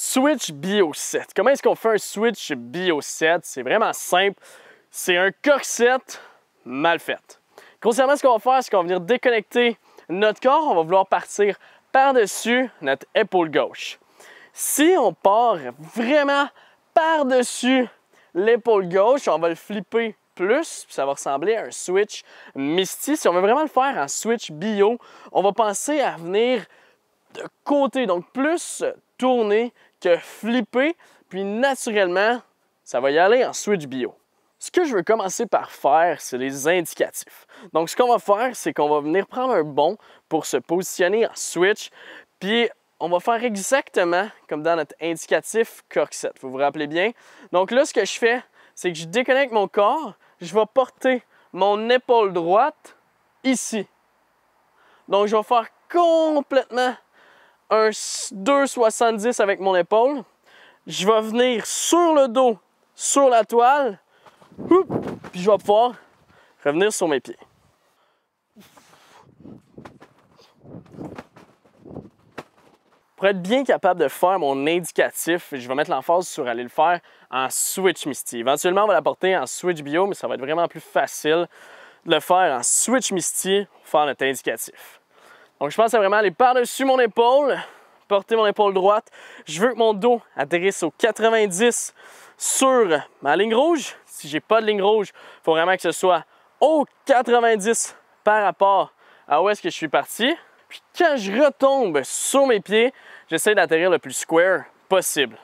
Switch Bio 7. Comment est-ce qu'on fait un Switch Bio 7? C'est vraiment simple. C'est un cork set mal fait. Concernant ce qu'on va faire, c'est qu'on va venir déconnecter notre corps. On va vouloir partir par-dessus notre épaule gauche. Si on part vraiment par-dessus l'épaule gauche, on va le flipper plus, puis ça va ressembler à un switch Misty. Si on veut vraiment le faire en switch bio, on va penser à venir de côté, donc plus tourner que flipper, puis naturellement, ça va y aller en switch bio. Ce que je veux commencer par faire, c'est les indicatifs. Donc, ce qu'on va faire, c'est qu'on va venir prendre un bond pour se positionner en switch, puis on va faire exactement comme dans notre indicatif cork set. Vous vous rappelez bien? Donc là, ce que je fais, c'est que je déconnecte mon corps, je vais porter mon épaule droite ici. Donc, je vais faire complètement un 2,70 avec mon épaule. Je vais venir sur le dos, sur la toile, puis je vais pouvoir revenir sur mes pieds. Pour être bien capable de faire mon indicatif, je vais mettre l'emphase sur aller le faire en switch Misty. Éventuellement, on va l'apporter en switch bio, mais ça va être vraiment plus facile de le faire en switch Misty pour faire notre indicatif. Donc, je pense à vraiment aller par-dessus mon épaule, porter mon épaule droite. Je veux que mon dos atterrisse au 90 sur ma ligne rouge. Si j'ai pas de ligne rouge, il faut vraiment que ce soit au 90 par rapport à où est-ce que je suis parti. Puis quand je retombe sur mes pieds, j'essaie d'atterrir le plus square possible.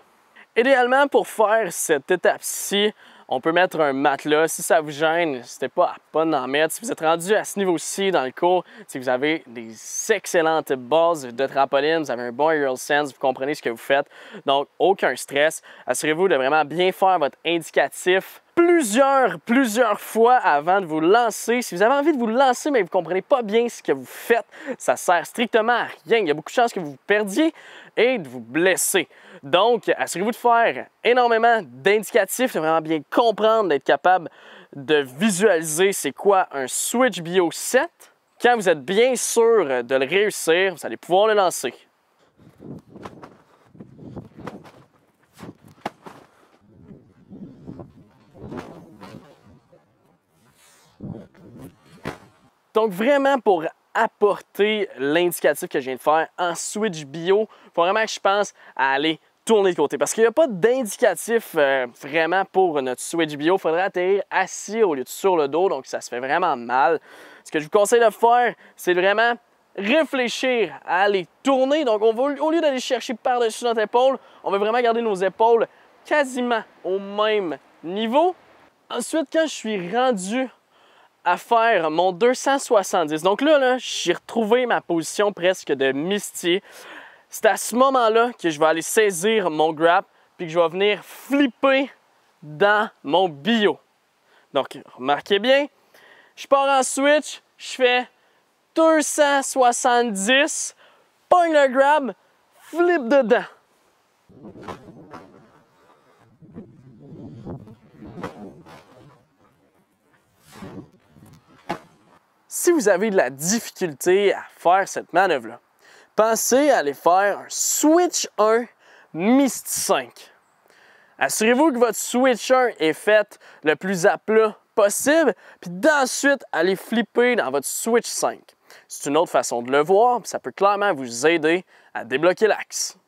Idéalement, pour faire cette étape-ci, on peut mettre un matelas. Si ça vous gêne, n'hésitez pas à d'en mettre. Si vous êtes rendu à ce niveau-ci dans le cours, si vous avez des excellentes bases de trampoline, vous avez un bon aerial sense, vous comprenez ce que vous faites, donc aucun stress. Assurez-vous de vraiment bien faire votre indicatif plusieurs fois avant de vous lancer. Si vous avez envie de vous lancer, mais vous ne comprenez pas bien ce que vous faites, ça ne sert strictement à rien. Il y a beaucoup de chances que vous vous perdiez et de vous blesser. Donc, assurez-vous de faire énormément d'indicatifs, de vraiment bien comprendre, d'être capable de visualiser c'est quoi un switch bio 7. Quand vous êtes bien sûr de le réussir, vous allez pouvoir le lancer. Donc vraiment pour apporter l'indicatif que je viens de faire en switch bio, il faut vraiment que je pense à aller tourner de côté. Parce qu'il n'y a pas d'indicatif vraiment pour notre switch bio. Il faudrait atterrir assis au lieu de sur le dos, donc ça se fait vraiment mal. Ce que je vous conseille de faire, c'est vraiment réfléchir à aller tourner. Donc on va, au lieu d'aller chercher par-dessus notre épaule, on va vraiment garder nos épaules quasiment au même niveau. Ensuite, quand je suis rendu à faire mon 270. Donc là, j'ai retrouvé ma position presque de Misty. C'est à ce moment-là que je vais aller saisir mon grab puis que je vais venir flipper dans mon bio. Donc, remarquez bien, je pars en switch, je fais 270, pogne le grab, flip dedans. Si vous avez de la difficulté à faire cette manœuvre-là, pensez à aller faire un Switch 1 Misty 5. Assurez-vous que votre Switch 1 est fait le plus à plat possible, puis d'ensuite aller flipper dans votre Switch 5. C'est une autre façon de le voir, puis ça peut clairement vous aider à débloquer l'axe.